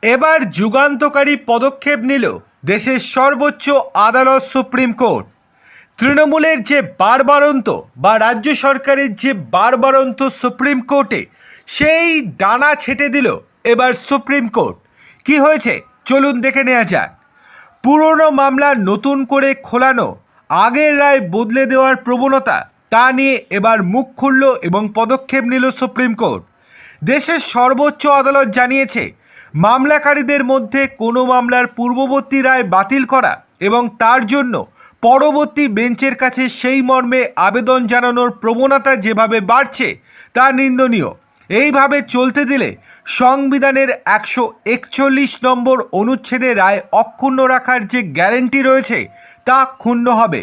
এবার যুগান্তকারী পদক্ষেপ নিল দেশের সর্বোচ্চ আদালত সুপ্রিম কোর্ট। তৃণমূলের যে বারবারন্ত বা রাজ্য সরকারের যে বারবারন্ত সুপ্রিম কোর্টে সেই ডানা ছেটে দিল এবার সুপ্রিম কোর্ট। কি হয়েছে চলুন দেখে নেওয়া যাক। পুরনো মামলা নতুন করে খোলানো, আগের রায় বদলে দেওয়ার প্রবণতা, তা নিয়ে এবার মুখ খুলল এবং পদক্ষেপ নিল সুপ্রিম কোর্ট। দেশের সর্বোচ্চ আদালত জানিয়েছে মামলাকারীদের মধ্যে কোনো মামলার পূর্ববর্তী রায় বাতিল করা এবং তার জন্য পরবর্তী বেঞ্চের কাছে সেই মর্মে আবেদন জানানোর প্রবণতা যেভাবে বাড়ছে তা নিন্দনীয়। এইভাবে চলতে দিলে সংবিধানের 141 নম্বর অনুচ্ছেদে রায় অক্ষুণ্ণ রাখার যে গ্যারেন্টি রয়েছে তা ক্ষুণ্ণ হবে।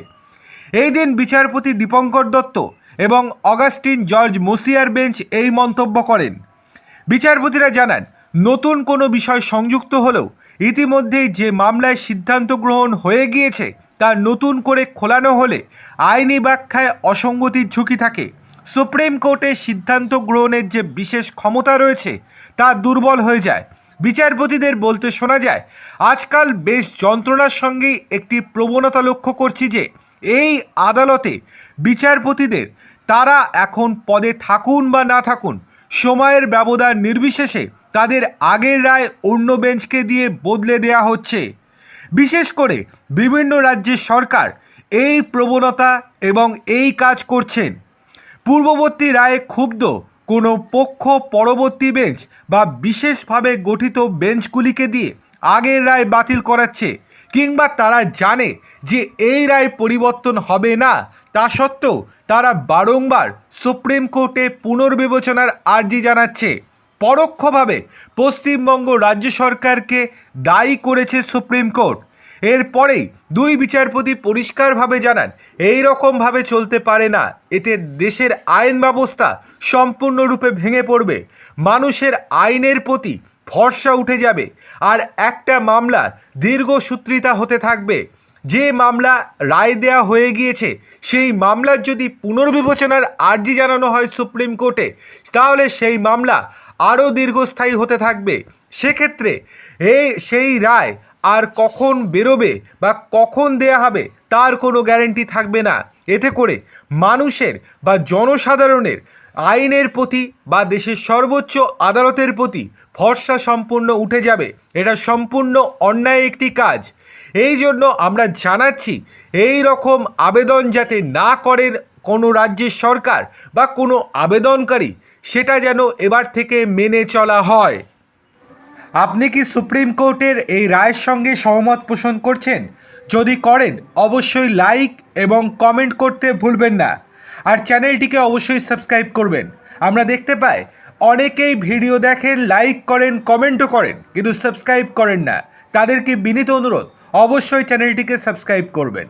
এই দিন বিচারপতি দীপঙ্কর দত্ত এবং অগাস্টিন জর্জ মোসিয়ার বেঞ্চ এই মন্তব্য করেন। বিচারপতিরা জানান, নতুন কোনো বিষয় সংযুক্ত হলেও ইতিমধ্যেই যে মামলায় সিদ্ধান্ত গ্রহণ হয়ে গিয়েছে তা নতুন করে খোলানো হলে আইনি ব্যাখ্যায় অসঙ্গতির ঝুঁকি থাকে। সুপ্রিম কোর্টের সিদ্ধান্ত গ্রহণের যে বিশেষ ক্ষমতা রয়েছে তা দুর্বল হয়ে যায়। বিচারপতিদের বলতে শোনা যায়, আজকাল বেশ যন্ত্রণার সঙ্গেই একটি প্রবণতা লক্ষ্য করছি যে এই আদালতে বিচারপতিদের তারা এখন পদে থাকুন বা না থাকুন, সময়ের ব্যবধান নির্বিশেষে তাদের আগের রায় অন্য বেঞ্চকে দিয়ে বদলে দেওয়া হচ্ছে। বিশেষ করে বিভিন্ন রাজ্যের সরকার এই প্রবণতা এবং এই কাজ করছেন। পূর্ববর্তী রায়ে ক্ষুব্ধ কোনো পক্ষ পরবর্তী বেঞ্চ বা বিশেষভাবে গঠিত বেঞ্চগুলিকে দিয়ে আগের রায় বাতিল করাচ্ছে, কিংবা তারা জানে যে এই রায় পরিবর্তন হবে না, তা সত্ত্বেও তারা বারংবার সুপ্রিম কোর্টে পুনর্বিবেচনার আর্জি জানাচ্ছে। পরোক্ষভাবে পশ্চিমবঙ্গ রাজ্য সরকারকে দায়ী করেছে সুপ্রিম কোর্ট। এরপরেই দুই বিচারপতি পরিষ্কারভাবে জানান, এই রকমভাবে চলতে পারে না। এতে দেশের আইন ব্যবস্থা সম্পূর্ণরূপে ভেঙে পড়বে, মানুষের আইনের প্রতি ভরসা উঠে যাবে, আর একটা মামলার দীর্ঘসূত্রিতা হতে থাকবে। যে মামলা রায় দেওয়া হয়ে গিয়েছে সেই মামলার যদি পুনর্বিবেচনার আর্জি জানানো হয় সুপ্রিম কোর্টে, তাহলে সেই মামলা আরও দীর্ঘস্থায়ী হতে থাকবে। সেক্ষেত্রে সেই রায় আর কখন বেরোবে বা কখন দেয়া হবে তার কোনো গ্যারেন্টি থাকবে না। এতে করে মানুষের বা জনসাধারণের আইনের প্রতি বা দেশের সর্বোচ্চ আদালতের প্রতি ভরসা সম্পূর্ণ উঠে যাবে। এটা সম্পূর্ণ অন্যায় একটি কাজ। এই জন্য আমরা জানাচ্ছি, এই রকম আবেদন যাতে না করেন কোনো রাজ্যের সরকার বা কোনো আবেদনকারী, সেটা যেন এবার থেকে মেনে চলা হয়। আপনি কি সুপ্রিম কোর্টের এই রায়ের সঙ্গে সহমত পোষণ করছেন? যদি করেন অবশ্যই লাইক এবং কমেন্ট করতে ভুলবেন না, আর চ্যানেলটিকে অবশ্যই সাবস্ক্রাইব করবেন। আমরা দেখতে পাই অনেকেই ভিডিও দেখেন, লাইক করেন, কমেন্টও করেন, কিন্তু সাবস্ক্রাইব করেন না। তাদেরকে বিনীত অনুরোধ, অবশ্যই চ্যানেলটিকে সাবস্ক্রাইব করবেন।